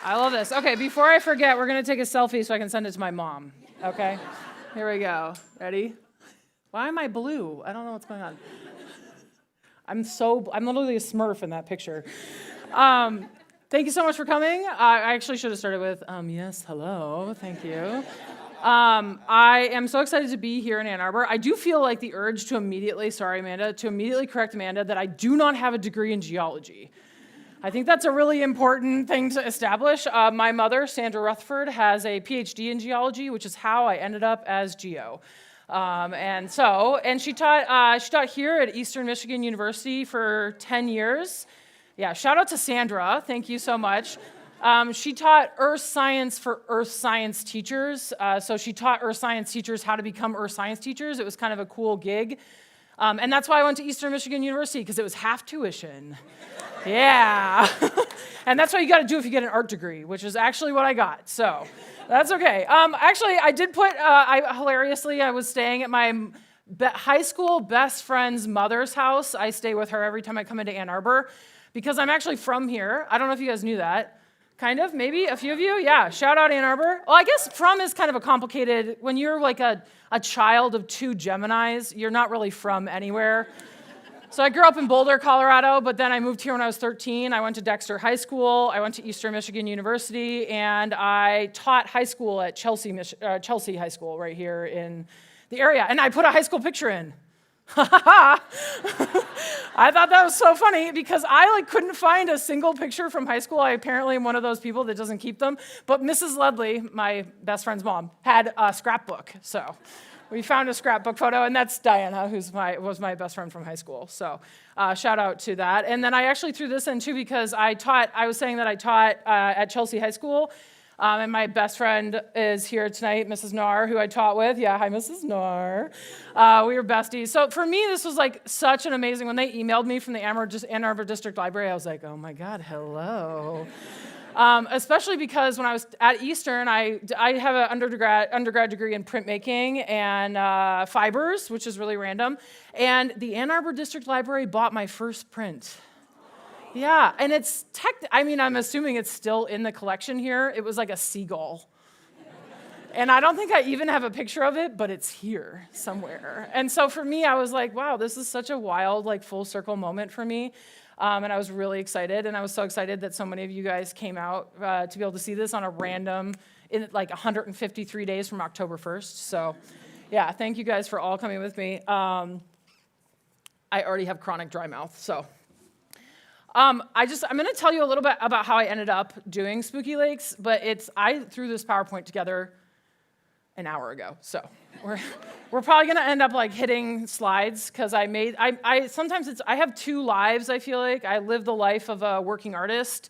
I love this. Okay, before I forget, we're going to take a selfie so I can send it to my mom. Okay? Here we go. Ready? Why am I blue? I don't know what's going on. I'm literally a Smurf in that picture. Thank you so much for coming. I actually should have started with, yes, hello, thank you. I am so excited to be here in Ann Arbor. I do feel like the urge to immediately correct Amanda that I do not have a degree in geology. I think that's a really important thing to establish. My mother, Geo Rutherford, has a PhD in geology, which is how I ended up as Geo. And she taught here at Eastern Michigan University for 10 years. Yeah, shout out to Sandra. Thank you so much. She taught earth science for earth science teachers. So she taught earth science teachers how to become earth science teachers. It was kind of a cool gig. And that's why I went to Eastern Michigan University, because it was half tuition. Yeah. And that's what you got to do if you get an art degree, which is actually what I got. So that's okay. Actually, I did put, hilariously, I was staying at my high school best friend's mother's house. I stay with her every time I come into Ann Arbor, because I'm actually from here. I don't know if you guys knew that. Kind of, maybe, a few of you? Yeah, shout out Ann Arbor. Well, I guess from is kind of a complicated, when you're like a child of two Geminis, you're not really from anywhere. So I grew up in Boulder, Colorado, but then I moved here when I was 13. I went to Dexter High School, I went to Eastern Michigan University, and I taught high school at Chelsea High School right here in the area. And I put a high school picture in. I thought that was so funny because I couldn't find a single picture from high school. I apparently am one of those people that doesn't keep them. But Mrs. Ledley, my best friend's mom, had a scrapbook. So we found a scrapbook photo, and that's Diana, who was my best friend from high school. So shout out to that. And then I actually threw this in too because I was saying that I taught at Chelsea High School. And my best friend is here tonight, Mrs. Nar, who I taught with. Yeah, hi, Mrs. Nar. We were besties. So for me, this was such an amazing, when they emailed me from the Ann Arbor District Library, I was like, oh my God, hello. Especially because when I was at Eastern, I have an undergrad degree in printmaking and fibers, which is really random. And the Ann Arbor District Library bought my first print. Yeah, and I'm assuming it's still in the collection here. It was like a seagull. And I don't think I even have a picture of it, but it's here somewhere. And so for me, I was like, wow, this is such a wild, full circle moment for me. And I was really excited. And I was so excited that so many of you guys came out to be able to see this on a random, 153 days from October 1st. So yeah, thank you guys for all coming with me. I already have chronic dry mouth, so. I'm going to tell you a little bit about how I ended up doing Spooky Lakes, but I threw this PowerPoint together an hour ago, so we're probably going to end up hitting slides because I have two lives. I feel like I live the life of a working artist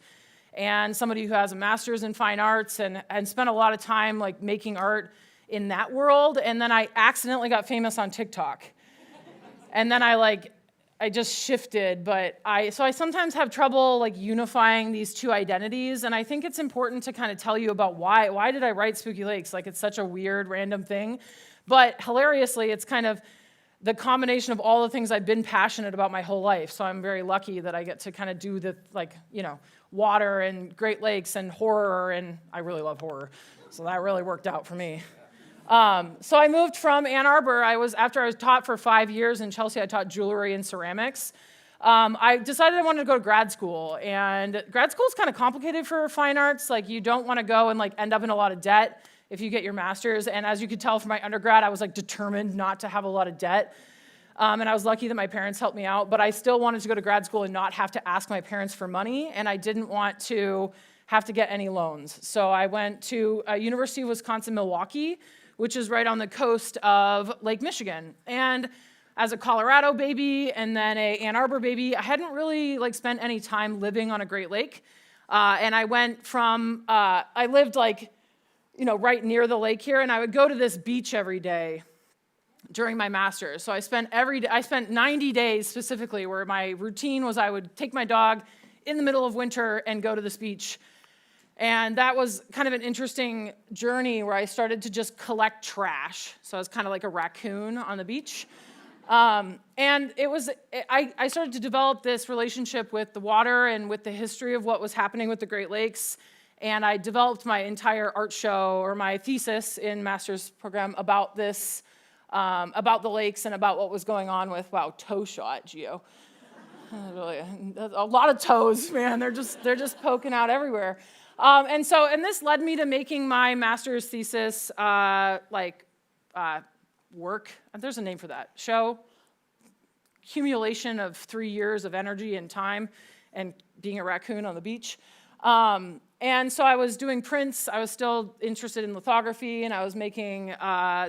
and somebody who has a master's in fine arts and spent a lot of time making art in that world, and then I accidentally got famous on TikTok, and then I just shifted, but I sometimes have trouble unifying these two identities, and I think it's important to kind of tell you about why did I write Spooky Lakes? It's such a weird, random thing, but hilariously, it's kind of the combination of all the things I've been passionate about my whole life. So I'm very lucky that I get to kind of do the water and Great Lakes and horror, and I really love horror, so that really worked out for me. So I moved from Ann Arbor. After I was taught for 5 years in Chelsea, I taught jewelry and ceramics. I decided I wanted to go to grad school, and grad school is kind of complicated for fine arts. You don't want to go and end up in a lot of debt if you get your master's. And as you could tell from my undergrad, I was determined not to have a lot of debt. And I was lucky that my parents helped me out, but I still wanted to go to grad school and not have to ask my parents for money, and I didn't want to have to get any loans. So I went to University of Wisconsin-Milwaukee, which is right on the coast of Lake Michigan. And as a Colorado baby and then a Ann Arbor baby, I hadn't really spent any time living on a Great Lake. And I went from, I lived right near the lake here, and I would go to this beach every day during my master's. So I spent 90 days specifically where my routine was I would take my dog in the middle of winter and go to this beach. And that was kind of an interesting journey where I started to just collect trash. So I was kind of like a raccoon on the beach. And I started to develop this relationship with the water and with the history of what was happening with the Great Lakes. And I developed my entire art show or my thesis in master's program about this, about the lakes and about what was going on with, wow, toe shot, Geo. Really, a lot of toes, man. They're just poking out everywhere. And this led me to making my master's thesis, work. There's a name for that. Show. Accumulation of 3 years of energy and time and being a raccoon on the beach. And so I was doing prints. I was still interested in lithography, and I was making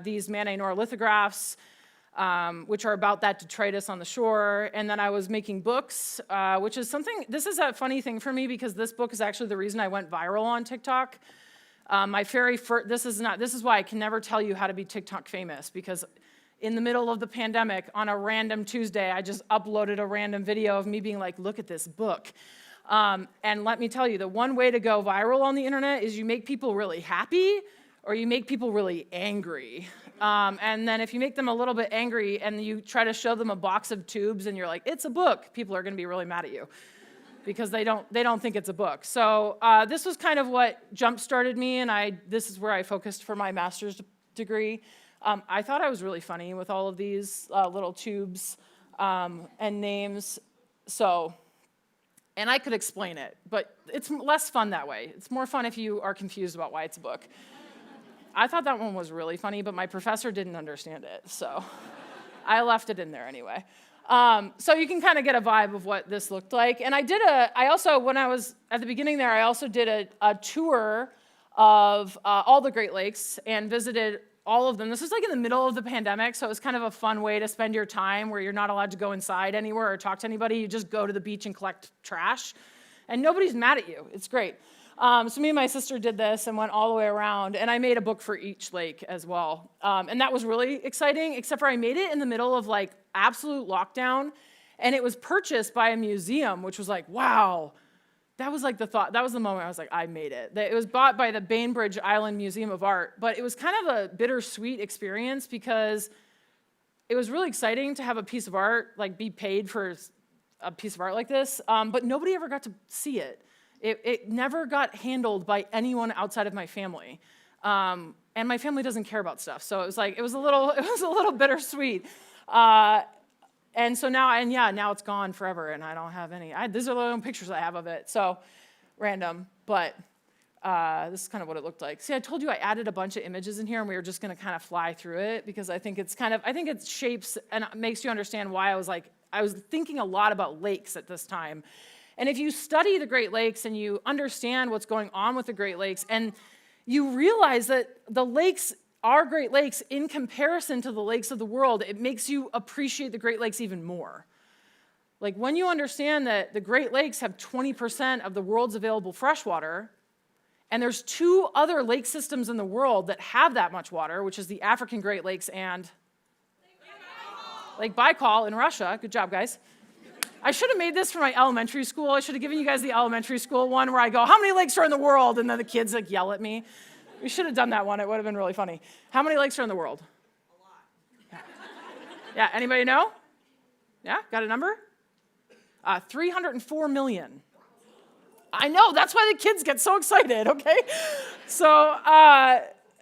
these Manet Nor lithographs, which are about that detritus on the shore. And then I was making books, which is something, this is a funny thing for me because this book is actually the reason I went viral on TikTok. This is why I can never tell you how to be TikTok famous, because in the middle of the pandemic, on a random Tuesday, I just uploaded a random video of me being like, look at this book. And let me tell you, the one way to go viral on the internet is you make people really happy or you make people really angry. And then if you make them a little bit angry and you try to show them a box of tubes and you're like, it's a book, people are going to be really mad at you because they don't think it's a book. So this was kind of what jump-started me, and this is where I focused for my master's degree. I thought I was really funny with all of these little tubes and names. And I could explain it, but it's less fun that way. It's more fun if you are confused about why it's a book. I thought that one was really funny, but my professor didn't understand it, so I left it in there anyway. So you can kind of get a vibe of what this looked like. And I also, when I was at the beginning there, I also did a tour of all the Great Lakes and visited all of them. This was like in the middle of the pandemic, so it was kind of a fun way to spend your time where you're not allowed to go inside anywhere or talk to anybody. You just go to the beach and collect trash, and nobody's mad at you. It's great. So me and my sister did this and went all the way around, and I made a book for each lake as well. And that was really exciting, except for I made it in the middle of like absolute lockdown, and it was purchased by a museum, which was like, wow. That was like that was the moment I was like, I made it. It was bought by the Bainbridge Island Museum of Art, but it was kind of a bittersweet experience because it was really exciting to have a piece of art, like be paid for a piece of art like this, but nobody ever got to see it. It never got handled by anyone outside of my family. And my family doesn't care about stuff, so it was a little bittersweet. And so now it's gone forever, and I don't have any. These are the only pictures I have of it, so random. But this is kind of what it looked like. See, I told you I added a bunch of images in here, and we were just going to kind of fly through it because I think it shapes and makes you understand why I was thinking a lot about lakes at this time. And if you study the Great Lakes and you understand what's going on with the Great Lakes, and you realize that the lakes are Great Lakes in comparison to the lakes of the world, it makes you appreciate the Great Lakes even more. Like when you understand that the Great Lakes have 20% of the world's available freshwater, and there's 2 other lake systems in the world that have that much water, which is the African Great Lakes and Lake Baikal in Russia. Good job, guys. I should have made this for my elementary school. I should have given you guys the elementary school one where I go, how many lakes are in the world? And then the kids like yell at me. We should have done that one. It would have been really funny. How many lakes are in the world? A lot. Yeah, anybody know? Yeah, got a number? 304 million. I know, that's why the kids get so excited, okay? So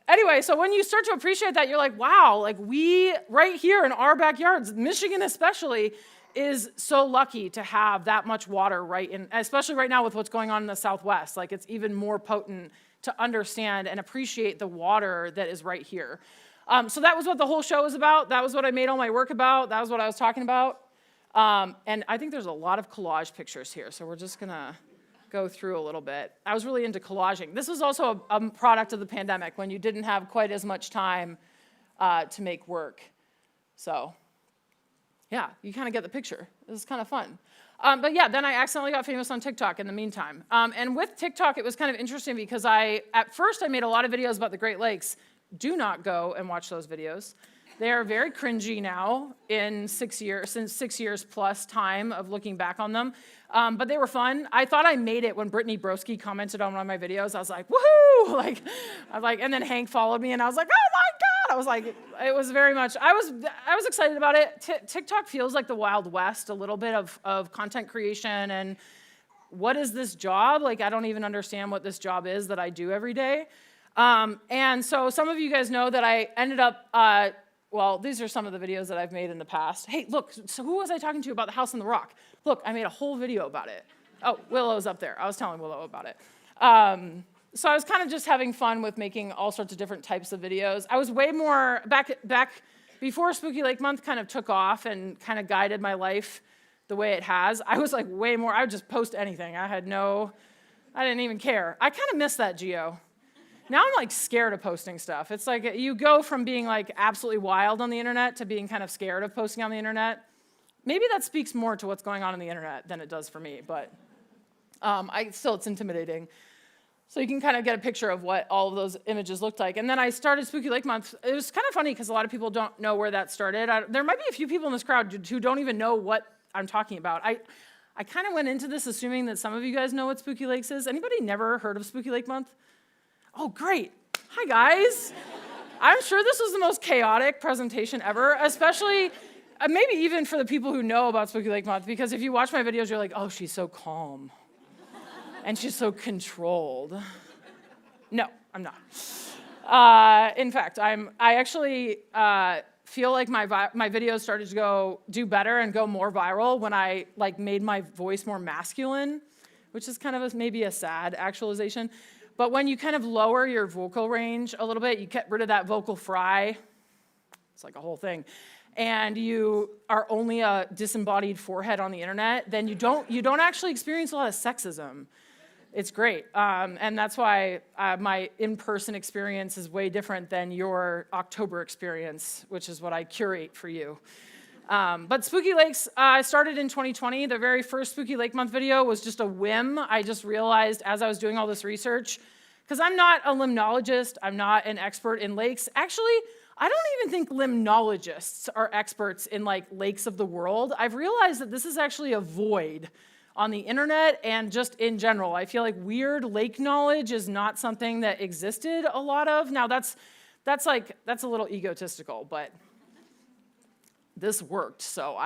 anyway, so when you start to appreciate that, you're like, wow, like we, right here in our backyards, Michigan especially, is so lucky to have that much water right in, especially right now with what's going on in the Southwest. Like it's even more potent to understand and appreciate the water that is right here. So that was what the whole show was about. That was what I made all my work about. That was what I was talking about. And I think there's a lot of collage pictures here, so we're just gonna go through a little bit. I was really into collaging. This was also a product of the pandemic when you didn't have quite as much time to make work. So yeah, you kind of get the picture. This is kind of fun. But yeah, then I accidentally got famous on TikTok in the meantime. And with TikTok, it was kind of interesting because at first I made a lot of videos about the Great Lakes. Do not go and watch those videos. They are very cringy now since 6 years plus time of looking back on them. But they were fun. I thought I made it when Brittany Broski commented on one of my videos. I was like, woohoo! And then Hank followed me and I was like, oh my God! I was like, it was very much, I was excited about it. TikTok feels like the Wild West, a little bit of content creation and what is this job? Like, I don't even understand what this job is that I do every day. And so some of you guys know that I ended up, well, these are some of the videos that I've made in the past. Hey, look, so who was I talking to about the house on the rock? Look, I made a whole video about it. Oh, Willow's up there. I was telling Willow about it. So I was kind of just having fun with making all sorts of different types of videos. I was way more, back before Spooky Lake Month kind of took off and kind of guided my life the way it has, I was like way more, I would just post anything. I didn't even care. I kind of miss that, Geo. Now I'm like scared of posting stuff. It's like you go from being like absolutely wild on the internet to being kind of scared of posting on the internet. Maybe that speaks more to what's going on the internet than it does for me, but it's intimidating. So you can kind of get a picture of what all of those images looked like. And then I started Spooky Lake Month. It was kind of funny because a lot of people don't know where that started. There might be a few people in this crowd who don't even know what I'm talking about. I kind of went into this assuming that some of you guys know what Spooky Lakes is. Anybody never heard of Spooky Lake Month? Oh, great. Hi, guys. I'm sure this was the most chaotic presentation ever, especially maybe even for the people who know about Spooky Lake Month, because if you watch my videos, you're like, oh, she's so calm. And she's so controlled. No, I'm not. In fact, I actually feel like my videos started to do better and go more viral when I like made my voice more masculine, which is kind of maybe a sad actualization. But when you kind of lower your vocal range a little bit, you get rid of that vocal fry. It's like a whole thing. And you are only a disembodied forehead on the internet, then you don't actually experience a lot of sexism. It's great, and that's why my in-person experience is way different than your October experience, which is what I curate for you. But Spooky Lakes, I started in 2020. The very first Spooky Lake Month video was just a whim. I just realized as I was doing all this research, because I'm not a limnologist, I'm not an expert in lakes. Actually, I don't even think limnologists are experts in like lakes of the world. I've realized that this is actually a void on the internet and just in general. I feel like weird lake knowledge is not something that existed a lot of. Now that's a little egotistical, but this worked, so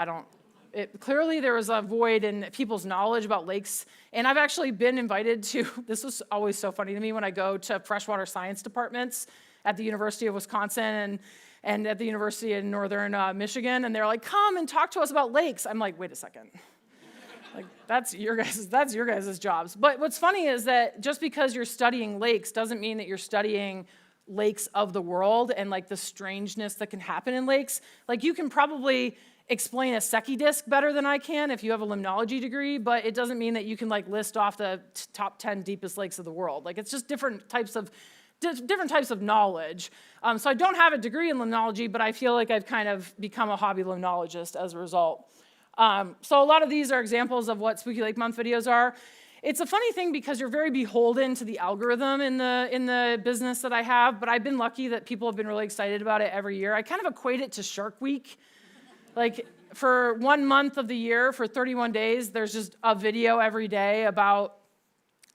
clearly there was a void in people's knowledge about lakes, and I've actually been invited to, this was always so funny to me when I go to freshwater science departments at the University of Wisconsin and at the University in Northern Michigan, and they're like, come and talk to us about lakes. I'm like, wait a second. Like, that's your guys' jobs. But what's funny is that just because you're studying lakes doesn't mean that you're studying lakes of the world and like the strangeness that can happen in lakes. Like, you can probably explain a Secchi disc better than I can if you have a limnology degree, but it doesn't mean that you can like list off the top 10 deepest lakes of the world. Like, it's just different types of knowledge. So I don't have a degree in limnology, but I feel like I've kind of become a hobby limnologist as a result. So a lot of these are examples of what Spooky Lake Month videos are. It's a funny thing because you're very beholden to the algorithm in the business that I have, but I've been lucky that people have been really excited about it every year. I kind of equate it to Shark Week. Like, for 1 month of the year, for 31 days, there's just a video every day about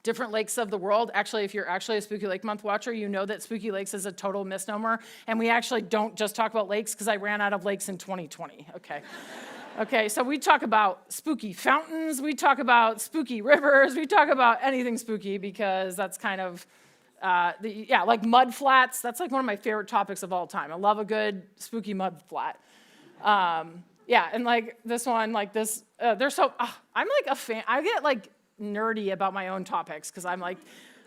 different lakes of the world. Actually, if you're actually a Spooky Lake Month watcher, you know that Spooky Lakes is a total misnomer, and we actually don't just talk about lakes because I ran out of lakes in 2020, okay? Okay, so we talk about spooky fountains, we talk about spooky rivers, we talk about anything spooky because that's kind of, like mud flats. That's like one of my favorite topics of all time. I love a good spooky mud flat. And like this one, like this, I'm like a fan. I get like nerdy about my own topics because I'm like,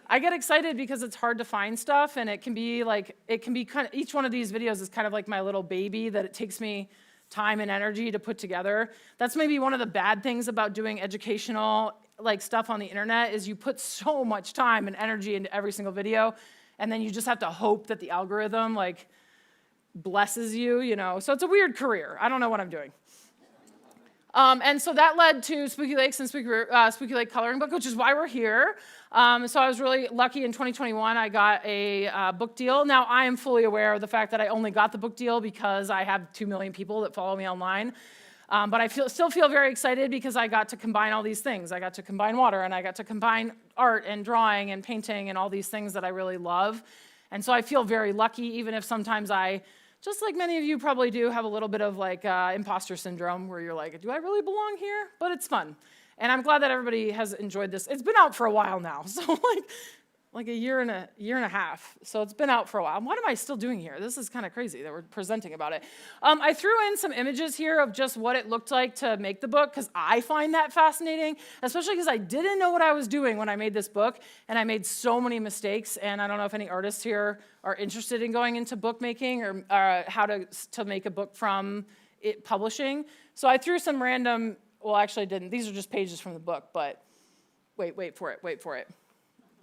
I get excited because it's hard to find stuff, and it can be kind of, each one of these videos is kind of like my little baby that it takes me time and energy to put together. That's maybe one of the bad things about doing educational like stuff on the internet is you put so much time and energy into every single video, and then you just have to hope that the algorithm like blesses you, you know. So it's a weird career. I don't know what I'm doing. And so that led to Spooky Lakes and Spooky Lake Coloring Book, which is why we're here. So I was really lucky in 2021, I got a book deal. Now, I am fully aware of the fact that I only got the book deal because I have 2 million people that follow me online. But I still feel very excited because I got to combine all these things. I got to combine water, and I got to combine art and drawing and painting and all these things that I really love. And so I feel very lucky, even if sometimes I, just like many of you probably do, have a little bit of like imposter syndrome where you're like, do I really belong here? But it's fun. And I'm glad that everybody has enjoyed this. It's been out for a while now, so like a year and a half. So it's been out for a while. What am I still doing here? This is kind of crazy that we're presenting about it. I threw in some images here of just what it looked like to make the book, because I find that fascinating, especially because I didn't know what I was doing when I made this book, and I made so many mistakes. And I don't know if any artists here are interested in going into bookmaking or how to make a book from it publishing. So I threw some random, well, actually I didn't. These are just pages from the book, but wait for it.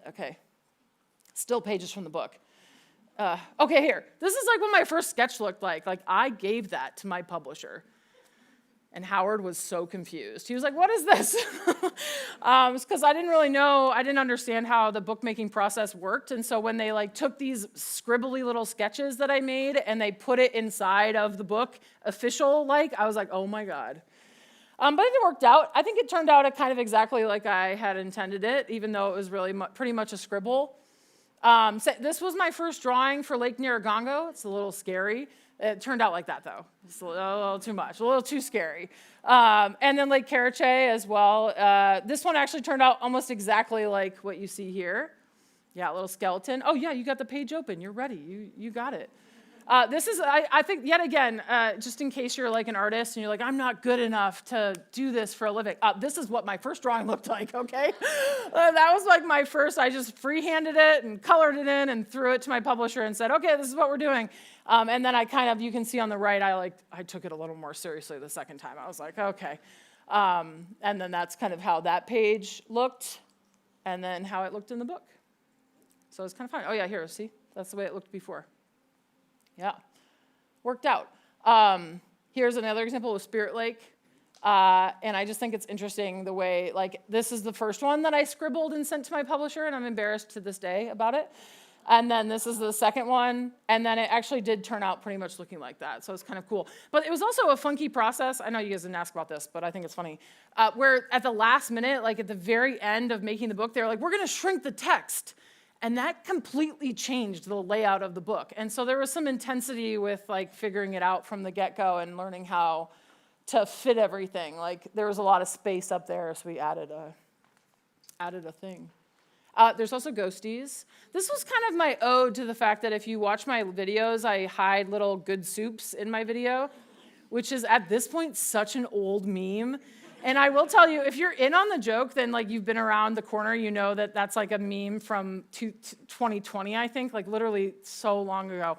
Okay. Still pages from the book. Okay, here. This is like what my first sketch looked like. Like, I gave that to my publisher. And Howard was so confused. He was like, what is this? It's because I didn't really know, I didn't understand how the bookmaking process worked. And so when they took these scribbly little sketches that I made and they put it inside of the book, I was like, oh my God. But it worked out. I think it turned out kind of exactly like I had intended it, even though it was really pretty much a scribble. So this was my first drawing for Lake Nyiragongo. It's a little scary. It turned out like that, though. It's a little too much, a little too scary. And then Lake Karachay as well. This one actually turned out almost exactly like what you see here. Yeah, a little skeleton. Oh, yeah, you got the page open. You're ready. You got it. This is, I think, yet again, just in case you're like an artist and you're like, I'm not good enough to do this for a living. This is what my first drawing looked like, okay? That was like my first, I just freehanded it and colored it in and threw it to my publisher and said, okay, this is what we're doing. And then you can see on the right, I took it a little more seriously the second time. I was like, okay. And then that's kind of how that page looked and then how it looked in the book. So it's kind of fun. Oh yeah, here, see? That's the way it looked before. Yeah, worked out. Here's another example of Spirit Lake. And I just think it's interesting the way, this is the first one that I scribbled and sent to my publisher, and I'm embarrassed to this day about it. And then this is the second one, and then it actually did turn out pretty much looking like that, so it's kind of cool. But it was also a funky process. I know you guys didn't ask about this, but I think it's funny. Where at the last minute, at the very end of making the book, they were like, we're going to shrink the text. And that completely changed the layout of the book. And so there was some intensity with figuring it out from the get-go and learning how to fit everything. There was a lot of space up there, so we added a thing. There's also ghosties. This was kind of my ode to the fact that if you watch my videos, I hide little good soups in my video, which is at this point such an old meme. And I will tell you, if you're in on the joke, then you've been around the corner, you know that that's a meme from 2020, I think, literally so long ago.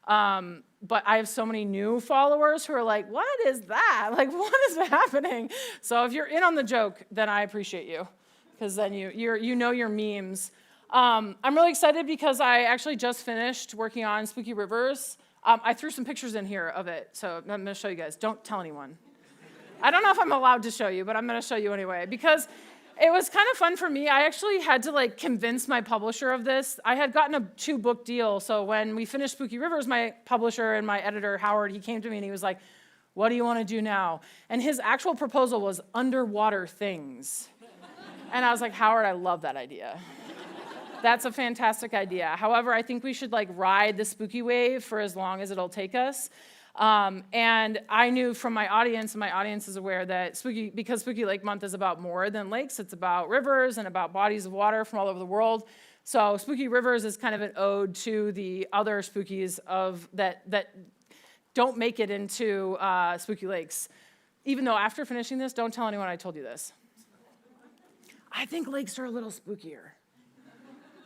But I have so many new followers who are like, what is that? What is happening? So if you're in on the joke, then I appreciate you, because then you know your memes. I'm really excited because I actually just finished working on Spooky Rivers. I threw some pictures in here of it, so I'm going to show you guys. Don't tell anyone. I don't know if I'm allowed to show you, but I'm going to show you anyway, because it was kind of fun for me. I actually had to convince my publisher of this. I had gotten a 2-book deal, so when we finished Spooky Rivers, my publisher and my editor, Howard, he came to me and he was like, what do you want to do now? And his actual proposal was underwater things. And I was like, Howard, I love that idea. That's a fantastic idea. However, I think we should ride the spooky wave for as long as it'll take us. And I knew from my audience, and my audience is aware that because Spooky Lake Month is about more than lakes, it's about rivers and about bodies of water from all over the world. So Spooky Rivers is kind of an ode to the other spookies that don't make it into Spooky Lakes. Even though after finishing this, don't tell anyone I told you this. I think lakes are a little spookier.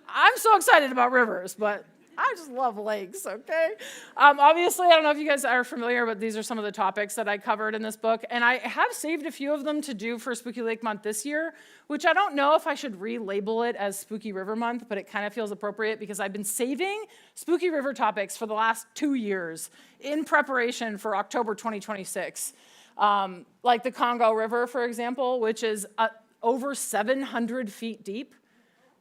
I'm so excited about rivers, but I just love lakes, okay? Obviously, I don't know if you guys are familiar, but these are some of the topics that I covered in this book, and I have saved a few of them to do for Spooky Lake Month this year, which I don't know if I should relabel it as Spooky River Month, but it kind of feels appropriate because I've been saving Spooky River topics for the last 2 years in preparation for October 2026. Like the Congo River, for example, which is over 700 feet deep.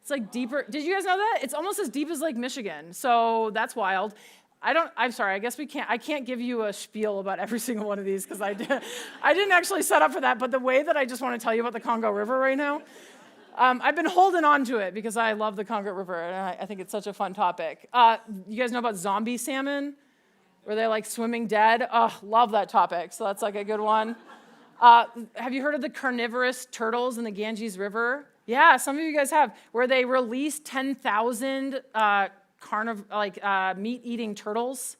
It's deeper. Did you guys know that? It's almost as deep as Lake Michigan. So that's wild. I'm sorry, I guess I can't give you a spiel about every single one of these because I didn't actually set up for that. But the way that I just want to tell you about the Congo River right now, I've been holding on to it because I love the Congo River and I think it's such a fun topic. You guys know about zombie salmon? Where they're swimming dead? Oh, love that topic. So that's a good one. Have you heard of the carnivorous turtles in the Ganges River? Yeah, some of you guys have, where they released 10,000 meat-eating turtles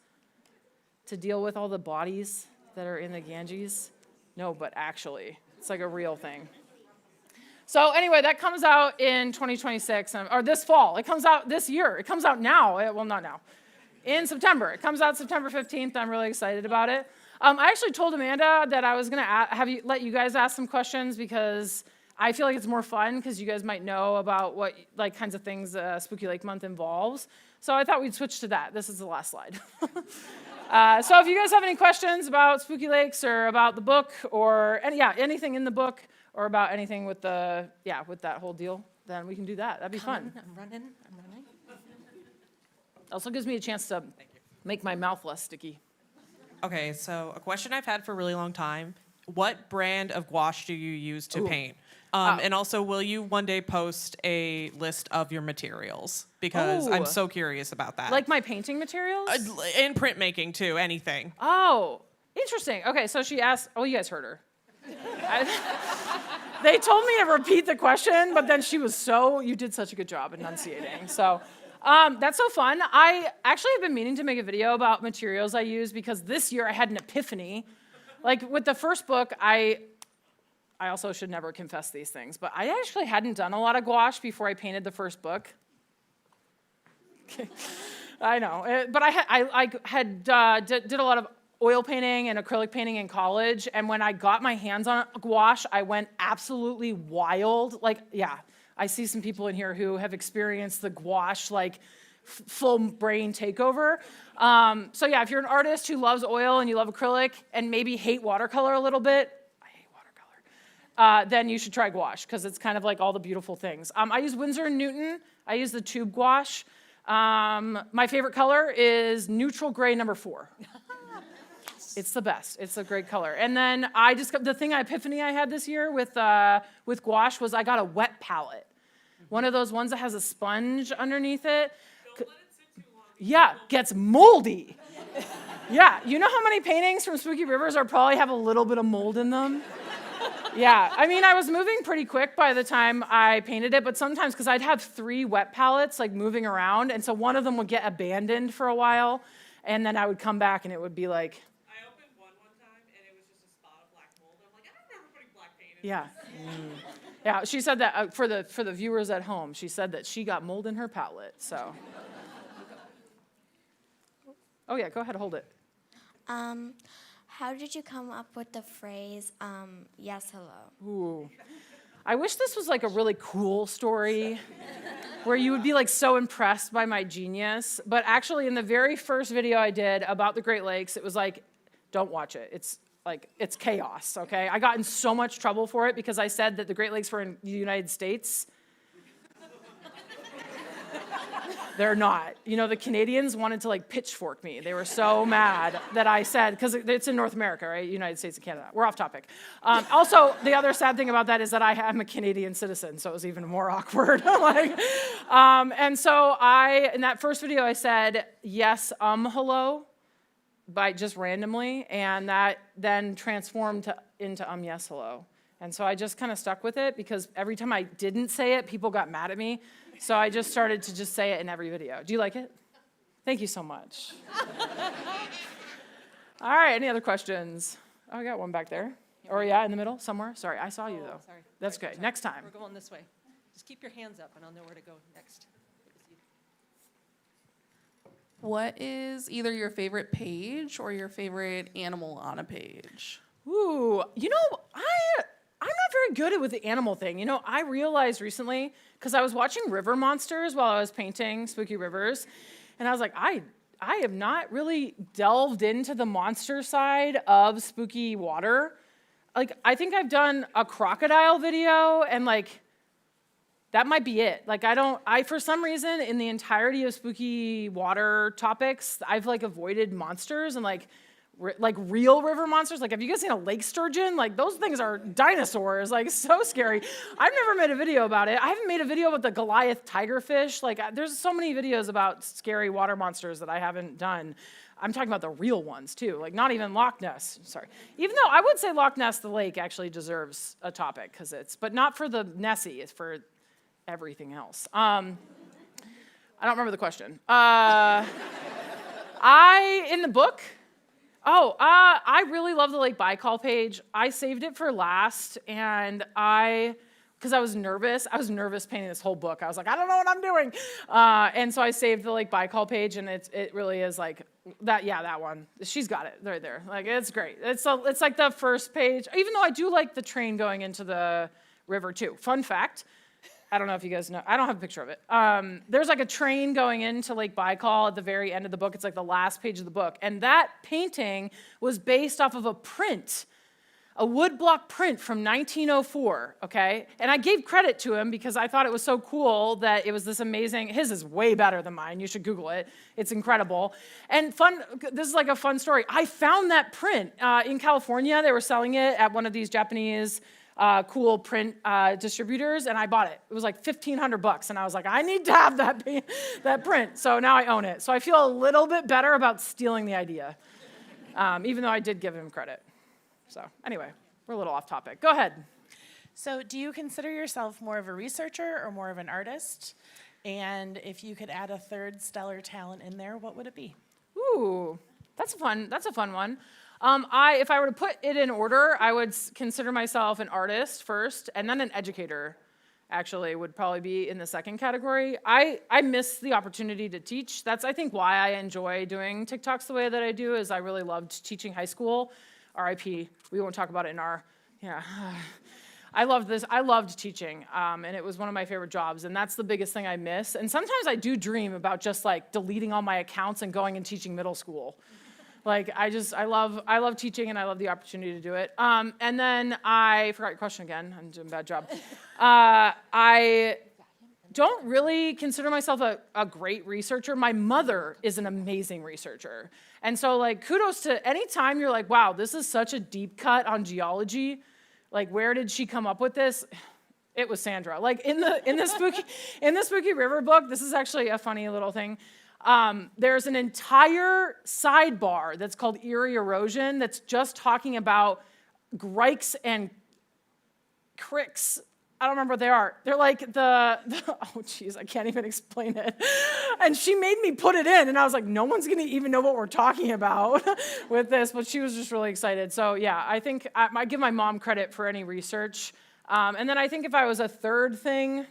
to deal with all the bodies that are in the Ganges. No, but actually, it's like a real thing. So anyway, that comes out in 2026, or this fall. It comes out this year. It comes out now. Well, not now. In September. It comes out September 15th. I'm really excited about it. I actually told Amanda that I was going to let you guys ask some questions because I feel like it's more fun because you guys might know about what kinds of things Spooky Lake Month involves. So I thought we'd switch to that. This is the last slide. So if you guys have any questions about Spooky Lakes or about the book or anything in the book or about anything with that whole deal, then we can do that. That'd be fun. I'm running. Also gives me a chance to make my mouth less sticky. Okay, so a question I've had for a really long time. What brand of gouache do you use to paint? And also, will you one day post a list of your materials? Because I'm so curious about that. Like my painting materials? And printmaking, too, anything. Oh, interesting. Okay, so she asked, you guys heard her. They told me to repeat the question, but then you did such a good job enunciating. So that's so fun. I actually have been meaning to make a video about materials I use because this year I had an epiphany. Like with the first book, I also should never confess these things, but I actually hadn't done a lot of gouache before I painted the first book. Okay. I know, but I did a lot of oil painting and acrylic painting in college, and when I got my hands on gouache, I went absolutely wild. I see some people in here who have experienced the gouache, full brain takeover. If you're an artist who loves oil and you love acrylic and maybe hate watercolor a little bit, I hate watercolor, then you should try gouache because it's kind of like all the beautiful things. I use Winsor & Newton. I use the tube gouache. My favorite color is neutral gray number 4. It's the best. It's a great color. And then the epiphany I had this year with gouache was I got a wet palette. One of those ones that has a sponge underneath it. Don't let it sit too long. Yeah, gets moldy. Yeah, you know how many paintings from Spooky Rivers probably have a little bit of mold in them? Yeah, I mean, I was moving pretty quick by the time I painted it, but sometimes, because I'd have 3 wet palettes, moving around, and so one of them would get abandoned for a while, and then I would come back and it would be like... I opened one time, and it was just a spot of black mold. I'm like, I don't remember putting black paint in. Yeah. Yeah, she said that, for the viewers at home, she said that she got mold in her palette, so... Oh yeah, go ahead, hold it. How did you come up with the phrase, yes, hello? Ooh. I wish this was a really cool story where you would be so impressed by my genius. But actually in the very first video I did about the Great Lakes, it was don't watch it. It's chaos, okay? I got in so much trouble for it because I said that the Great Lakes were in the United States. They're not. The Canadians wanted to pitchfork me. They were so mad that I said, because it's in North America, right? United States and Canada. We're off topic. Also, the other sad thing about that is that I'm a Canadian citizen, so it was even more awkward. And so in that first video, I said, yes, hello, by just randomly, and that then transformed into yes, hello. And so I just kind of stuck with it because every time I didn't say it, people got mad at me. So I just started to just say it in every video. Do you like it? Thank you so much. All right, any other questions? Oh, I got one back there. Or in the middle, somewhere. Sorry, I saw you though. Sorry. That's okay. Next time. We're going this way. Just keep your hands up and I'll know where to go next. What is either your favorite page or your favorite animal on a page? Ooh, I'm not very good with the animal thing. I realized recently, because I was watching River Monsters while I was painting Spooky Rivers, and I was like, I have not really delved into the monster side of spooky water. I think I've done a crocodile video, and that might be it. For some reason, in the entirety of spooky water topics, I've avoided monsters, and like real river monsters. Like, have you guys seen a lake sturgeon? Like, those things are dinosaurs. Like, so scary. I've never made a video about it. I haven't made a video about the Goliath tigerfish. Like, there's so many videos about scary water monsters that I haven't done. I'm talking about the real ones, too. Like, not even Loch Ness. Sorry. Even though I would say Loch Ness, the lake, actually deserves a topic, but not for the Nessie. It's for everything else. I don't remember the question. In the book, I really love the Lake Baikal page. I saved it for last, and because I was nervous. I was nervous painting this whole book. I was like, I don't know what I'm doing. And so I saved the Lake Baikal page, and it really is like that. Yeah, that one. She's got it right there. Like, it's great. It's like the first page, even though I do like the train going into the river too. Fun fact. I don't know if you guys know. I don't have a picture of it. There's like a train going into Lake Baikal at the very end of the book. It's like the last page of the book. And that painting was based off of a print, a woodblock print from 1904, okay? And I gave credit to him because I thought it was so cool that it was this amazing, his is way better than mine. You should Google it. It's incredible. And this is like a fun story. I found that print in California. They were selling it at one of these Japanese cool print distributors, and I bought it. It was like $1,500, and I was like, I need to have that print. So now I own it. So I feel a little bit better about stealing the idea, even though I did give him credit. So anyway, we're a little off topic. Go ahead. So do you consider yourself more of a researcher or more of an artist? And if you could add a third stellar talent in there, what would it be? Ooh, that's a fun one. If I were to put it in order, I would consider myself an artist first, and then an educator, actually, would probably be in the second category. I miss the opportunity to teach. That's, I think, why I enjoy doing TikToks the way that I do, is I really loved teaching high school. RIP, we won't talk about it in our, yeah. I loved this. I loved teaching, and it was one of my favorite jobs, and that's the biggest thing I miss. And sometimes I do dream about just, like, deleting all my accounts and going and teaching middle school. Like, I love teaching, and I love the opportunity to do it. And then I forgot your question again. I'm doing a bad job. I don't really consider myself a great researcher. My mother is an amazing researcher. And so, like, kudos to any time you're like, wow, this is such a deep cut on geology. Like, where did she come up with this? It was Sandra. Like, in the Spooky River book, this is actually a funny little thing. There's an entire sidebar that's called Eerie Erosion that's just talking about grikes and cricks. I don't remember what they are. They're like oh geez, I can't even explain it. And she made me put it in, and I was like, no one's gonna even know what we're talking about with this, but she was just really excited. So yeah, I think I give my mom credit for any research. And then I think if I was a third thing,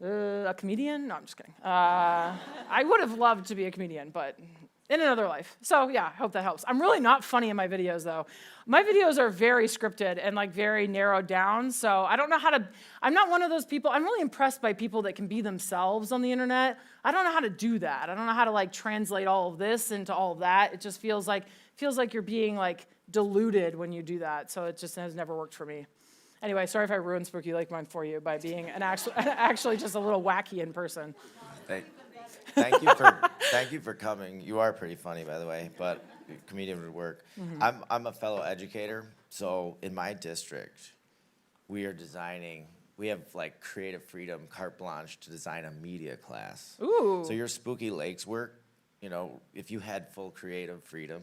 a comedian? No, I'm just kidding. I would have loved to be a comedian, but in another life. So yeah, I hope that helps. I'm really not funny in my videos, though. My videos are very scripted and like very narrowed down, so I don't know how to, I'm not one of those people. I'm really impressed by people that can be themselves on the internet. I don't know how to do that. I don't know how to like translate all of this into all of that. It just feels like you're being like diluted when you do that, so it just has never worked for me. Anyway, sorry if I ruined Spooky Lake Month for you by being actually just a little wacky in person. Thank you for coming. You are pretty funny, by the way, but comedian would work. Mm-hmm. I'm a fellow educator, so in my district, we have like creative freedom, carte blanche to design a media class. Ooh. So your Spooky Lakes work, if you had full creative freedom,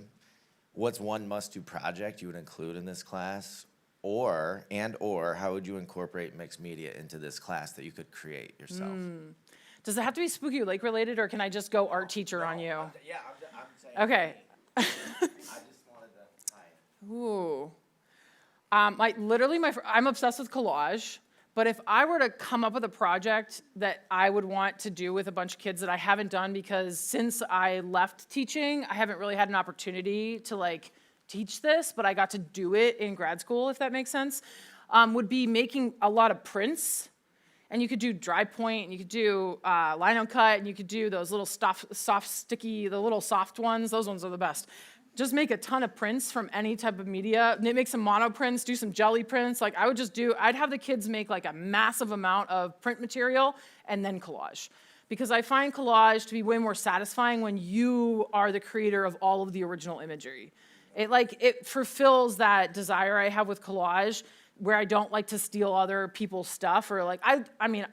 what's one must-do project you would include in this class? Or how would you incorporate mixed media into this class that you could create yourself? Does it have to be Spooky Lake related, or can I just go art teacher on you? I'm saying. Okay. I just wanted to. Ooh. I'm obsessed with collage, but if I were to come up with a project that I would want to do with a bunch of kids that I haven't done, because since I left teaching, I haven't really had an opportunity to like teach this, but I got to do it in grad school, if that makes sense, would be making a lot of prints. And you could do dry point, and you could do lino cut, and you could do those little soft, sticky, the little soft ones. Those ones are the best. Just make a ton of prints from any type of media. Make some mono prints, do some jelly prints. Like I'd have the kids make like a massive amount of print material and then collage. because I find collage to be way more satisfying when you are the creator of all of the original imagery. It fulfills that desire I have with collage, where I don't like to steal other people's stuff, or like I mean,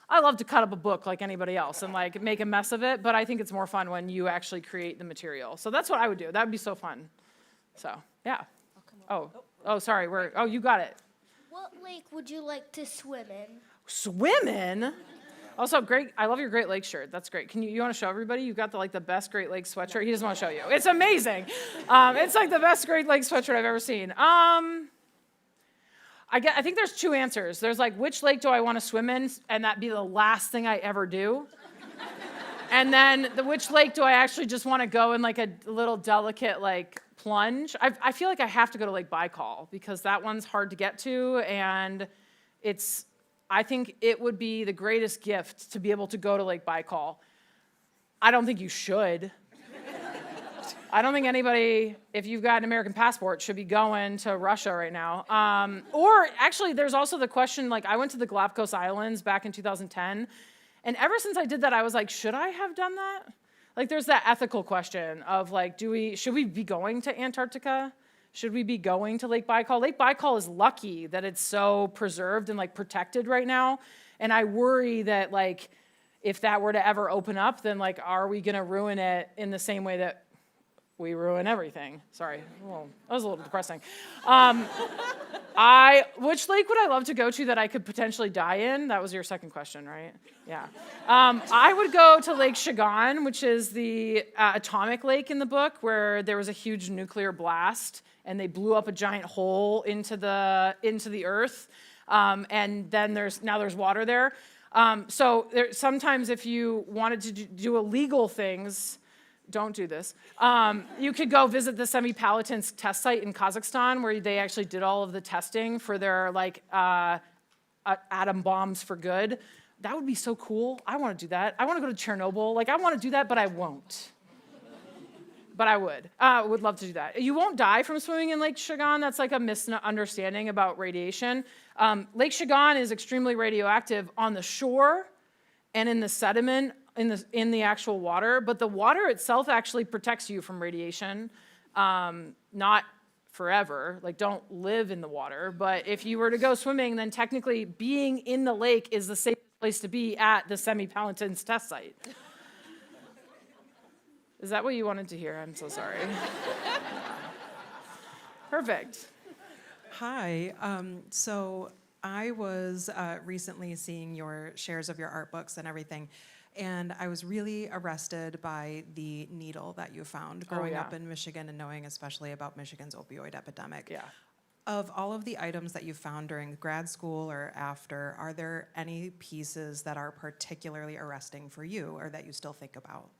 I love to cut up a book like anybody else and like make a mess of it, but I think it's more fun when you actually create the material. So that's what I would do. That would be so fun. So yeah. Oh, sorry. You got it. What lake would you like to swim in? Swim in? Also, great. I love your Great Lakes shirt. That's great. You want to show everybody? You've got the best Great Lakes sweatshirt. He doesn't want to show you. It's amazing. It's like the best Great Lakes sweatshirt I've ever seen. I think there's two answers. There's like, which lake do I want to swim in? And that'd be the last thing I ever do. And then which lake do I actually just want to go in like a little delicate like plunge? I feel like I have to go to Lake Baikal because that one's hard to get to, and I think it would be the greatest gift to be able to go to Lake Baikal. I don't think you should. I don't think anybody, if you've got an American passport, should be going to Russia right now. Or actually, there's also the question, like I went to the Galapagos Islands back in 2010, and ever since I did that, I was like, should I have done that? Like there's that ethical question of like, should we be going to Antarctica? Should we be going to Lake Baikal? Lake Baikal is lucky that it's so preserved and like protected right now. And I worry that like, if that were to ever open up, then like, are we gonna ruin it in the same way that we ruin everything? Sorry, well, that was a little depressing. Which lake would I love to go to that I could potentially die in? That was your second question, right? Yeah. I would go to Lake Chigan, which is the atomic lake in the book where there was a huge nuclear blast and they blew up a giant hole into the earth. And then there's water there. So sometimes if you wanted to do illegal things, don't do this. You could go visit the Semipalatinsk test site in Kazakhstan, where they actually did all of the testing for their like atom bombs for good. That would be so cool. I want to do that. I want to go to Chernobyl. Like I want to do that, but I won't. But I would love to do that. You won't die from swimming in Lake Chigan. That's like a misunderstanding about radiation. Lake Chigan is extremely radioactive on the shore and in the sediment in the actual water, but the water itself actually protects you from radiation, not forever. Like don't live in the water, but if you were to go swimming, then technically being in the lake is the safest place to be at the Semipalatinsk test site. Is that what you wanted to hear? I'm so sorry. Perfect. Hi. So I was recently seeing your shares of your art books and everything, and I was really arrested by the needle that you found growing up in Michigan and knowing especially about Michigan's opioid epidemic. Yeah. Of all of the items that you found during grad school or after, are there any pieces that are particularly arresting for you or that you still think about?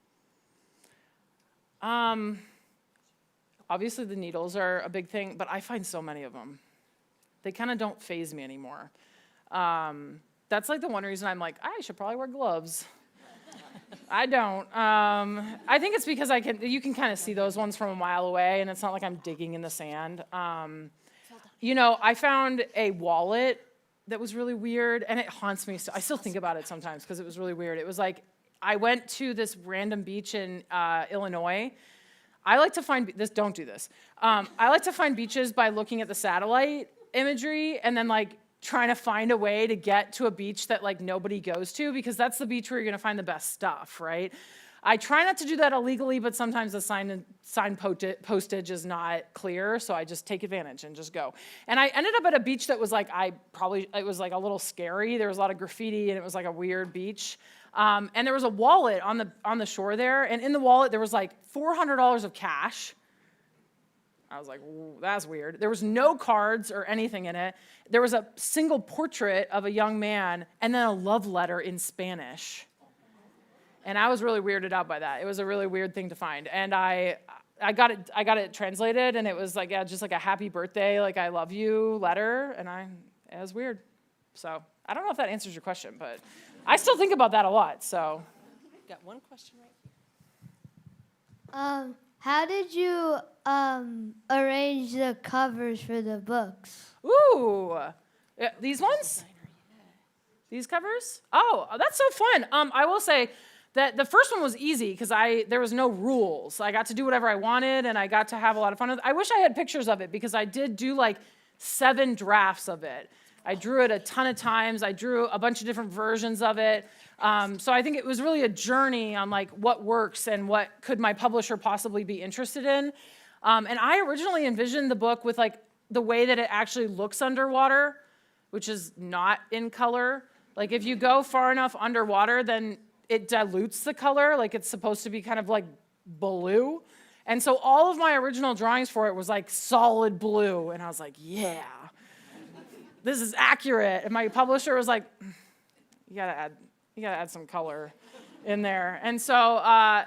Obviously the needles are a big thing, but I find so many of them. They kind of don't faze me anymore. That's like the one reason I'm like, I should probably wear gloves. I don't. I think it's because you can kind of see those ones from a mile away, and it's not like I'm digging in the sand. I found a wallet that was really weird, and it haunts me. I still think about it sometimes because it was really weird. It was like, I went to this random beach in Illinois. I like to find this. Don't do this. I like to find beaches by looking at the satellite imagery and then like trying to find a way to get to a beach that like nobody goes to, because that's the beach where you're gonna find the best stuff, right? I try not to do that illegally, but sometimes the sign postage is not clear, so I just take advantage and just go. And I ended up at a beach that was like, it was like a little scary. There was a lot of graffiti and it was like a weird beach. And there was a wallet on the shore there, and in the wallet there was like $400 of cash. I was like, that's weird. There was no cards or anything in it. There was a single portrait of a young man and then a love letter in Spanish. And I was really weirded out by that. It was a really weird thing to find. And I got it translated, and it was like, just like a happy birthday, like I love you letter, and it was weird. So I don't know if that answers your question, but I still think about that a lot, so. Got one question right. How did you arrange the covers for the books? Ooh, these ones? These covers? Oh, that's so fun. I will say that the first one was easy because there was no rules. I got to do whatever I wanted, and I got to have a lot of fun with it. I wish I had pictures of it because I did do like 7 drafts of it. I drew it a ton of times. I drew a bunch of different versions of it. So I think it was really a journey on like what works and what could my publisher possibly be interested in. And I originally envisioned the book with like the way that it actually looks underwater, which is not in color. Like if you go far enough underwater, then it dilutes the color. Like it's supposed to be kind of like blue. And so all of my original drawings for it was like solid blue. And I was like, yeah, this is accurate. And my publisher was like, you gotta add some color in there. And so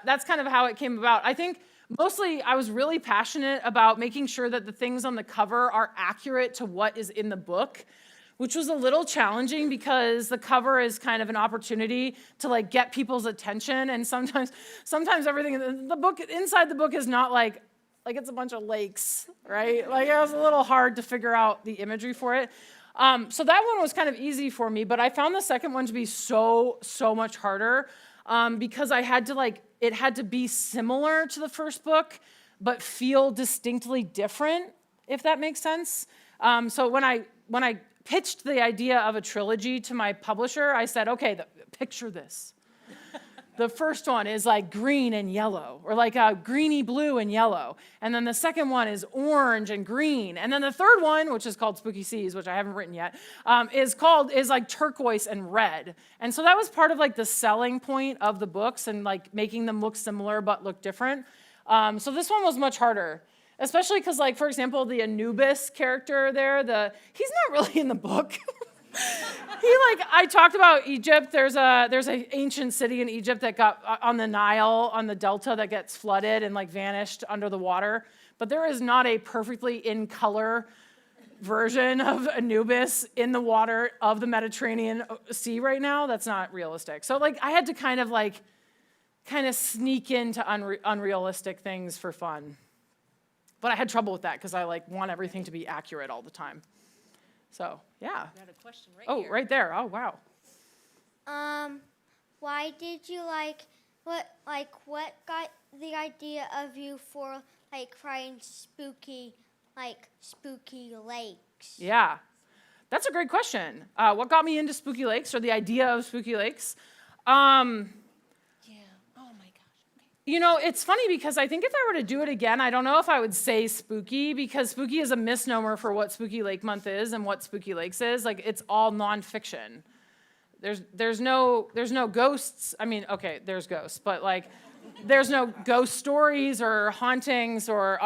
that's kind of how it came about. I think mostly I was really passionate about making sure that the things on the cover are accurate to what is in the book, which was a little challenging because the cover is kind of an opportunity to like get people's attention. And sometimes everything in the book, inside the book is not like it's a bunch of lakes, right? Like it was a little hard to figure out the imagery for it. So that one was kind of easy for me, but I found the second one to be so much harder because it had to be similar to the first book, but feel distinctly different, if that makes sense. So when I pitched the idea of a trilogy to my publisher, I said, okay, picture this. The first one is like green and yellow, or like a greeny blue and yellow. And then the second one is orange and green. And then the third one, which is called Spooky Seas, which I haven't written yet, is like turquoise and red. And so that was part of like the selling point of the books and like making them look similar but look different. So this one was much harder, especially because like, for example, the Anubis character there, he's not really in the book. I talked about Egypt. There's an ancient city in Egypt that got on the Nile, on the delta, that gets flooded and like vanished under the water. But there is not a perfectly in color version of Anubis in the water of the Mediterranean Sea right now. That's not realistic. So like I had to kind of sneak into unrealistic things for fun. But I had trouble with that because I like want everything to be accurate all the time. So, yeah. Got a question right Oh, here. right there. Oh, wow. Why did you what got the idea of you for trying spooky lakes? Yeah. That's a great question. What got me into spooky lakes or the idea of spooky lakes? Yeah. Oh my gosh. Okay. You know, it's funny because I think if I were to do it again, I don't know if I would say spooky because spooky is a misnomer for what Spooky Lake Month is and what Spooky Lakes is. Like, it's all nonfiction. There's no ghosts. I mean, okay, there's ghosts, but like, there's no ghost stories or hauntings or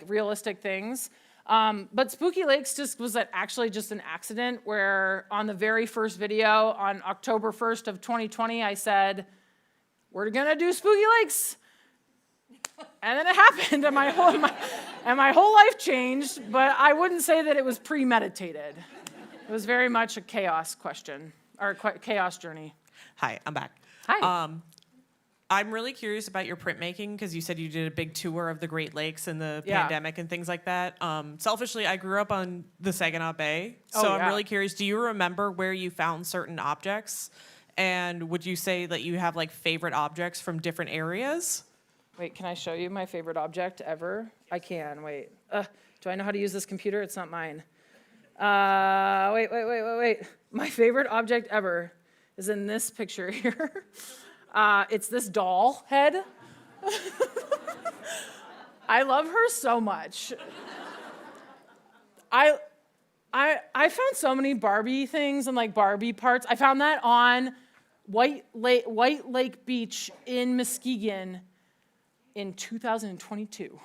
realistic things. But Spooky Lakes was actually just an accident where on the very first video on October 1st of 2020, I said, we're gonna do Spooky Lakes. And then it happened, and my whole life changed, but I wouldn't say that it was premeditated. It was very much a chaos question, or chaos journey. Hi, I'm back. Hi. I'm really curious about your printmaking because you said you did a big tour of the Great Lakes and the pandemic and things like that. Selfishly, I grew up on the Saginaw Bay, so I'm really curious. Do you remember where you found certain objects? And would you say that you have like favorite objects from different areas? Wait, can I show you my favorite object ever? I can, wait. Do I know how to use this computer? It's not mine. Wait. My favorite object ever is in this picture here. It's this doll head. I love her so much. I found so many Barbie things and like Barbie parts. I found that on White Lake Beach in Muskegon in 2022.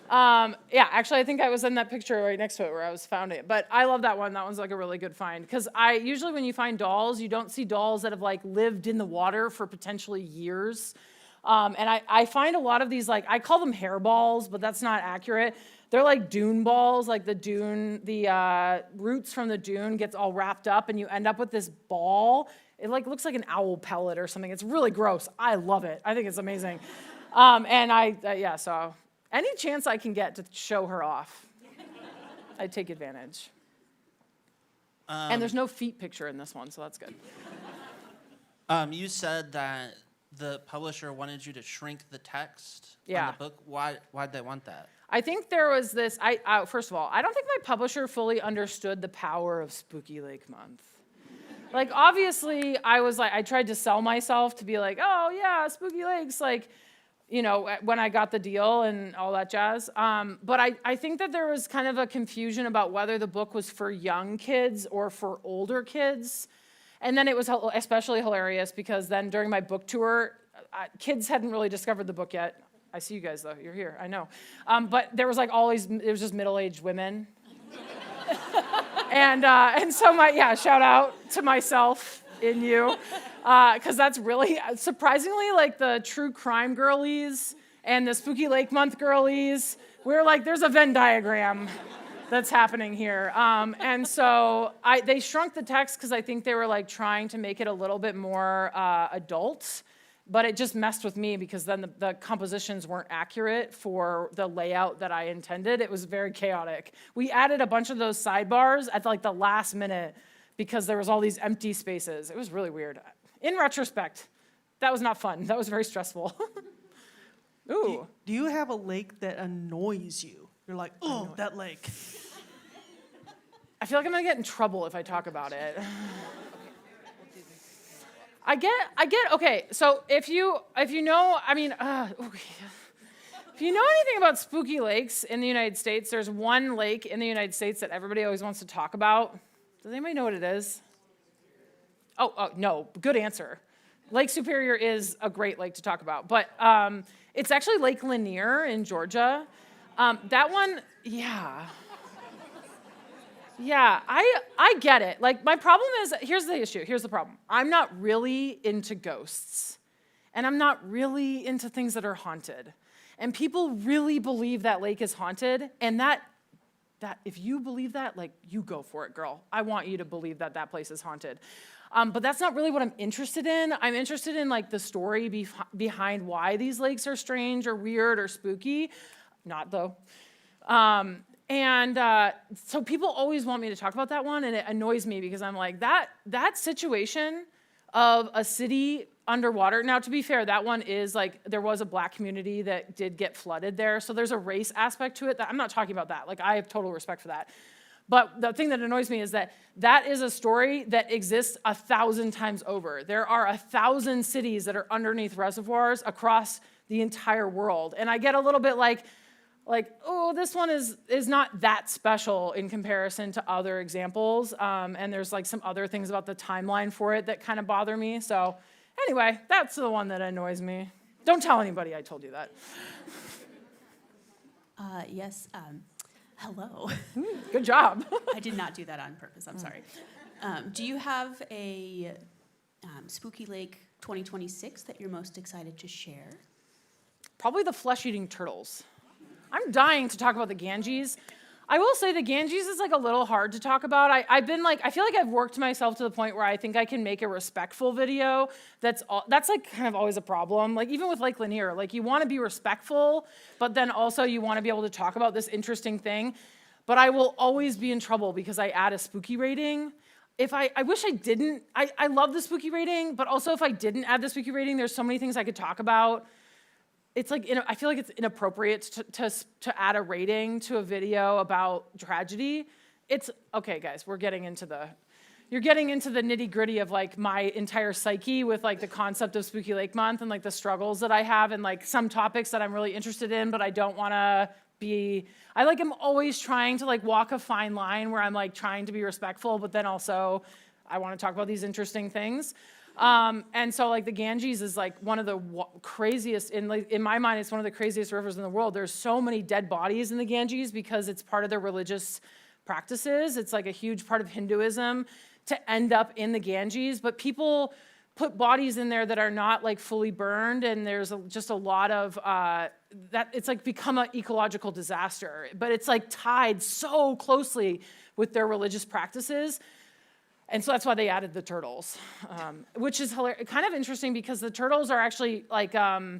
Actually, I think I was in that picture right next to it where I was found it. But I love that one. That one's like a really good find. Because usually when you find dolls, you don't see dolls that have like lived in the water for potentially years. And I find a lot of these, like, I call them hairballs, but that's not accurate. They're like dune balls, like the roots from the dune gets all wrapped up and you end up with this ball. It like looks like an owl pellet or something. It's really gross. I love it. I think it's amazing. So any chance I can get to show her off, I take advantage. And there's no feet picture in this one, so that's good. You said that the publisher wanted you to shrink the text Yeah. on the book. Why'd they want that? I think there was this, first of all, I don't think my publisher fully understood the power of Spooky Lake Month. Like, obviously, I tried to sell myself to be like, oh, yeah, Spooky Lakes, like, you know, when I got the deal and all that jazz. But I think that there was kind of a confusion about whether the book was for young kids or for older kids. And then it was especially hilarious because then during my book tour, kids hadn't really discovered the book yet. I see you guys, though. You're here. I know. But there was like always, it was just middle-aged women. And so shout out to myself in you. Because that's really, surprisingly, like the true crime girlies and the Spooky Lake Month girlies, we're like, there's a Venn diagram that's happening here. And so they shrunk the text because I think they were like trying to make it a little bit more adult. But it just messed with me because then the compositions weren't accurate for the layout that I intended. It was very chaotic. We added a bunch of those sidebars at like the last minute because there was all these empty spaces. It was really weird. In retrospect, that was not fun. That was very stressful. Ooh. Do you have a lake that annoys you? You're like, oh, that lake. I feel like I'm gonna get in trouble if I talk about it. I get, okay, so if you know, I mean, if you know anything about spooky lakes in the United States, there's one lake in the United States that everybody always wants to talk about. Does anybody know what it is? Oh, no, good answer. Lake Superior is a great lake to talk about, but it's actually Lake Lanier in Georgia. That one, yeah. Yeah, I get it. Like, my problem is, here's the issue, here's the problem. I'm not really into ghosts, and I'm not really into things that are haunted. And people really believe that lake is haunted, and that if you believe that, like, you go for it, girl. I want you to believe that that place is haunted. But that's not really what I'm interested in. I'm interested in, like, the story behind why these lakes are strange or weird or spooky. Not, though. So people always want me to talk about that one, and it annoys me because I'm like, that situation of a city underwater. Now, to be fair, that one is like, there was a black community that did get flooded there, so there's a race aspect to it. That I'm not talking about that. Like, I have total respect for that. But the thing that annoys me is that is a story that exists 1,000 times over. There are 1,000 cities that are underneath reservoirs across the entire world, and I get a little bit like, oh, this one is not that special in comparison to other examples. And there's like some other things about the timeline for it that kind of bother me. So anyway, that's the one that annoys me. Don't tell anybody I told you that. Yes. Hello. Good job. I did not do that on purpose. I'm sorry. Do you have a Spooky Lake 2026 that you're most excited to share? Probably the flesh-eating turtles. I'm dying to talk about the Ganges. I will say the Ganges is like a little hard to talk about. I feel like I've worked myself to the point where I think I can make a respectful video. That's like kind of always a problem. Like even with Lake Lanier, like you want to be respectful, but then also you want to be able to talk about this interesting thing. But I will always be in trouble because I add a spooky rating. I wish I didn't. I love the spooky rating, but also if I didn't add the spooky rating, there's so many things I could talk about. It's like, I feel like it's inappropriate to add a rating to a video about tragedy. It's, okay, guys, you're getting into the nitty gritty of like my entire psyche with like the concept of Spooky Lake Month and like the struggles that I have and like some topics that I'm really interested in, but I don't want to be, I'm always trying to like walk a fine line where I'm like trying to be respectful, but then also I want to talk about these interesting things. And so like the Ganges is like one of the craziest, in my mind, it's one of the craziest rivers in the world. There's so many dead bodies in the Ganges because it's part of their religious practices. It's like a huge part of Hinduism to end up in the Ganges, but people put bodies in there that are not like fully burned, and there's just a lot of, that it's like become an ecological disaster, but it's like tied so closely with their religious practices. And so that's why they added the turtles, which is kind of interesting because the turtles are actually like they're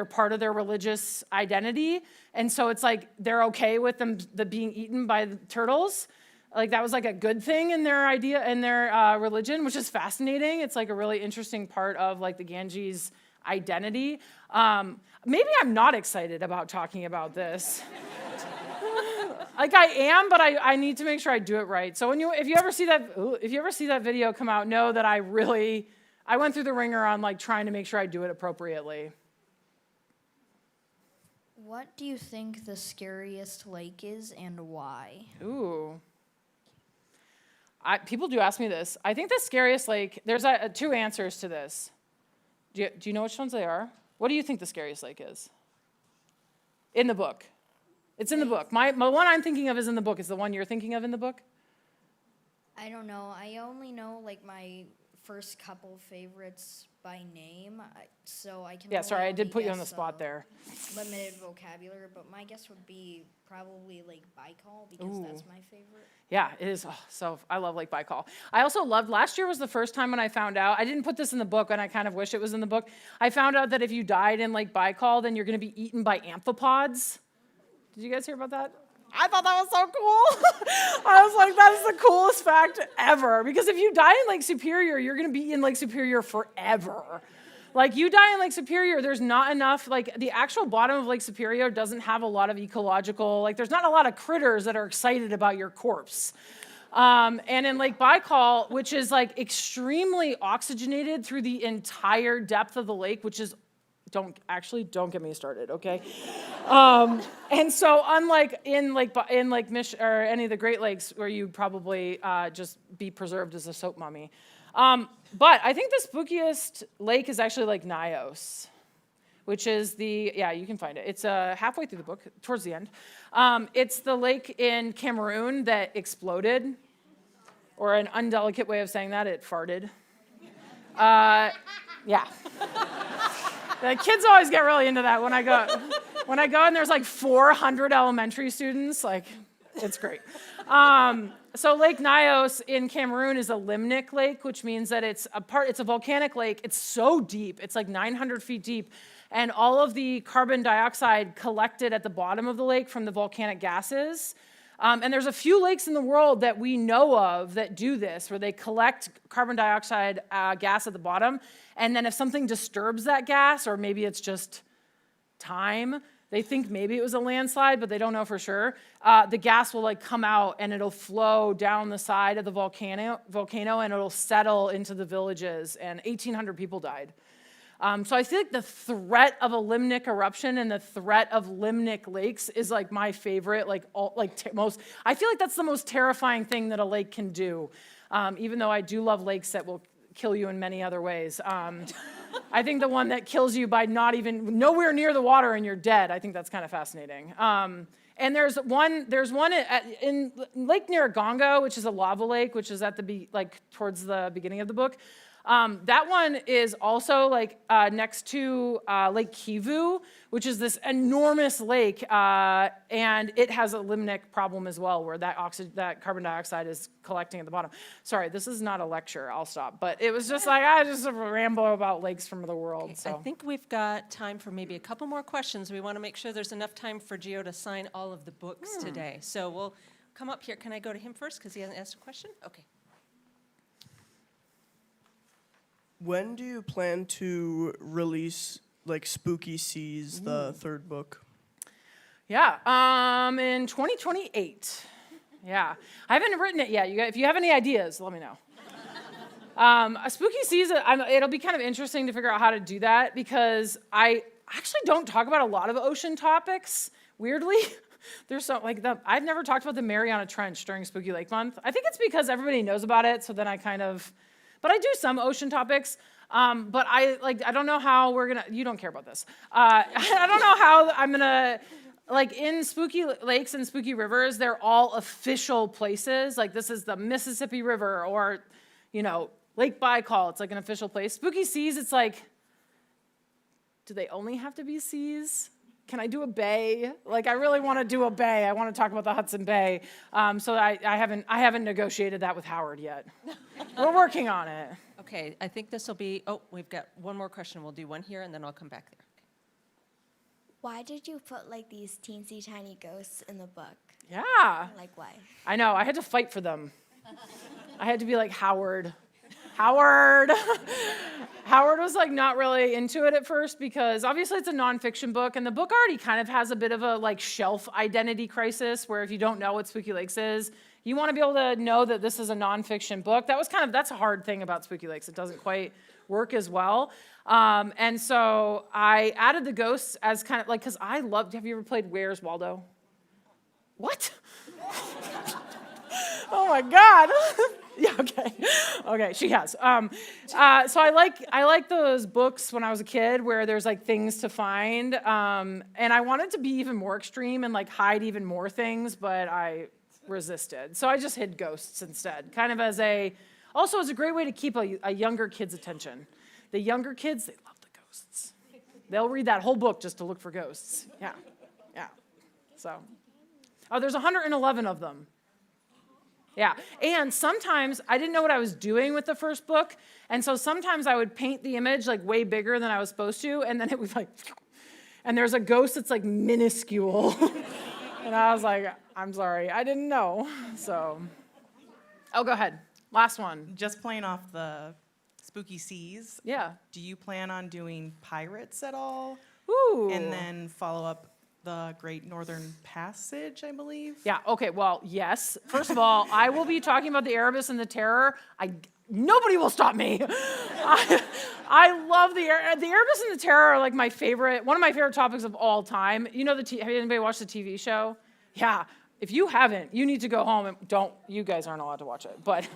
part of their religious identity, and so it's like they're okay with them being eaten by the turtles. like that was like a good thing in their idea, in their religion, which is fascinating. It's like a really interesting part of like the Ganges identity. Maybe I'm not excited about talking about this. Like I am, but I need to make sure I do it right. So if you ever see that video come out, know that I went through the ringer on like trying to make sure I do it appropriately. What do you think the scariest lake is and why? Ooh. People do ask me this. I think the scariest lake, there's two answers to this. Do you know which ones they are? What do you think the scariest lake is? In the book. It's in the book. My one I'm thinking of is in the book. Is the one you're thinking of in the book? I don't know. I only know like my first couple favorites by name, so I can. Yeah, sorry, I did only put you on the guess, spot there. Limited vocabulary, but my guess would be probably Lake Baikal because that's my favorite. Yeah, it is. Oh, so I love Lake Baikal. I also loved, last year was the first time when I found out, I didn't put this in the book and I kind of wish it was in the book. I found out that if you died in Lake Baikal, then you're going to be eaten by amphipods. Did you guys hear about that? I thought that was so cool. I was like, that is the coolest fact ever. Because if you die in Lake Superior, you're going to be in Lake Superior forever. Like, you die in Lake Superior, there's not enough, like, the actual bottom of Lake Superior doesn't have a lot of ecological, like, there's not a lot of critters that are excited about your corpse. And in Lake Baikal, which is, like, extremely oxygenated through the entire depth of the lake, which is, don't get me started, okay? And so, unlike in or any of the Great Lakes, where you probably just be preserved as a soap mummy. But I think the spookiest lake is actually Lake Nyos, which is you can find it. It's halfway through the book, towards the end. It's the lake in Cameroon that exploded, or an undelicate way of saying that, it farted. Yeah. The kids always get really into that when I go and there's like 400 elementary students, like, it's great. So Lake Nyos in Cameroon is a limnic lake, which means that it's a volcanic lake. It's so deep, it's like 900 feet deep. And all of the carbon dioxide collected at the bottom of the lake from the volcanic gases. And there's a few lakes in the world that we know of that do this, where they collect carbon dioxide gas at the bottom. And then if something disturbs that gas, or maybe it's just time, they think maybe it was a landslide, but they don't know for sure. The gas will like come out and it'll flow down the side of the volcano and it'll settle into the villages. And 1,800 people died. So I feel like the threat of a limnic eruption and the threat of limnic lakes is like my favorite, most. I feel like that's the most terrifying thing that a lake can do. Even though I do love lakes that will kill you in many other ways. I think the one that kills you by nowhere near the water and you're dead, I think that's kind of fascinating. And there's one in Lake Nyiragongo, which is a lava lake, which is towards the beginning of the book. That one is also next to Lake Kivu, which is this enormous lake, and it has a limnic problem as well, where that carbon dioxide is collecting at the bottom. Sorry, this is not a lecture. I'll stop. But it was just I just ramble about lakes from the world. Okay, so. I think we've got time for maybe a couple more questions. We want to make sure there's enough time for Geo to sign all of the books today. So we'll come up here. Can I go to him first because he hasn't asked a question? Okay. When do you plan to release Spooky Seas, the third book? Yeah, in 2028. Yeah, I haven't written it yet. If you have any ideas, let me know. A Spooky Seas, it'll be kind of interesting to figure out how to do that because I actually don't talk about a lot of ocean topics, weirdly. There's I've never talked about the Mariana Trench during Spooky Lake Month. I think it's because everybody knows about it, so then but I do some ocean topics, but I don't know how you don't care about this. I don't know how I'm gonna, in Spooky Lakes and Spooky Rivers, they're all official places. This is the Mississippi River or, Lake Baikal, it's an official place. Spooky Seas, it's do they only have to be seas? Can I do a bay? I really want to do a bay. I want to talk about the Hudson Bay. So I haven't negotiated that with Howard yet. We're working on it. Okay, I think this will be, we've got one more question. We'll do one here and then I'll come back there. Why did you put like these teensy tiny ghosts in the book? Yeah. Like why? I know. I had to fight for them. I had to be like Howard. Howard. Howard was like not really into it at first because obviously it's a nonfiction book and the book already kind of has a bit of a like shelf identity crisis where if you don't know what Spooky Lakes is, you want to be able to know that this is a nonfiction book. That's a hard thing about Spooky Lakes. It doesn't quite work as well. And so I added the ghosts as kind of like, because have you ever played Where's Waldo? What? Oh my God. Yeah, okay. Okay, she has. So I like those books when I was a kid where there's like things to find. And I wanted to be even more extreme and like hide even more things, but I resisted. So I just hid ghosts instead, kind of as a great way to keep a younger kid's attention. The younger kids, they love the ghosts. They'll read that whole book just to look for ghosts. Yeah, yeah. So, there's 111 of them. Yeah, and sometimes I didn't know what I was doing with the first book, and so sometimes I would paint the image like way bigger than I was supposed to, and then it was like, and there's a ghost that's like minuscule. And I was like, I'm sorry, I didn't know. So, go ahead. Last one. Just playing off the spooky seas. Yeah. Do you plan on doing pirates at all? Ooh. And then follow up the Great Northern Passage, I believe? Yeah, okay, well, yes. First of all, I will be talking about the Erebus and the Terror. Nobody will stop me. I love the Erebus and the Terror are like one of my favorite topics of all time. You know, have anybody watched the TV show? Yeah, if you haven't, you need to go home and you guys aren't allowed to watch it, but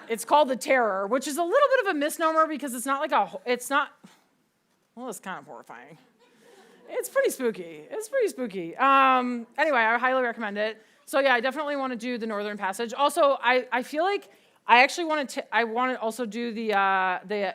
it's called The Terror, which is a little bit of a misnomer because it's kind of horrifying. It's pretty spooky. Anyway, I highly recommend it. So yeah, I definitely want to do the Northern Passage. Also, I feel like I actually want to also do the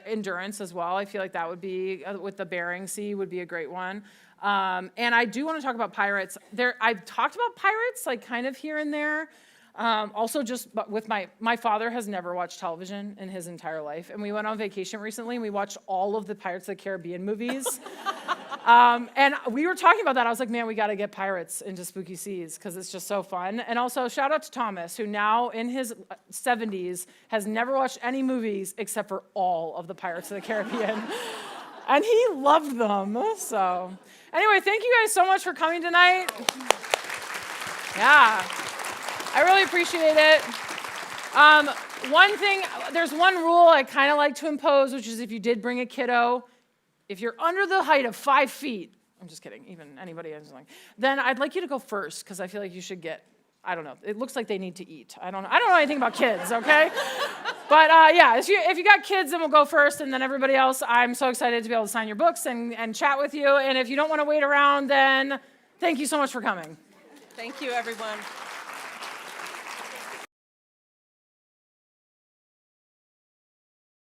Endurance as well. I feel like that would be with the Bering Sea would be a great one. And I do want to talk about pirates. I've talked about pirates like kind of here and there. Also just with my father has never watched television in his entire life. And we went on vacation recently and we watched all of the Pirates of the Caribbean movies. And we were talking about that. I was like, man, we got to get pirates into Spooky Seas because it's just so fun. And also shout out to Thomas, who now in his 70s has never watched any movies except for all of the Pirates of the Caribbean. And he loved them. So anyway, thank you guys so much for coming tonight. Yeah. I really appreciate it. There's one rule I kind of like to impose, which is if you did bring a kiddo, if you're under the height of 5 feet, I'm just kidding, even anybody else, then I'd like you to go first, because I feel like you should I don't know, it looks like they need to eat. I don't know anything about kids, okay? But yeah, if you got kids, then we'll go first, and then everybody else, I'm so excited to be able to sign your books and chat with you, and if you don't want to wait around, then thank you so much for coming. Thank you, everyone.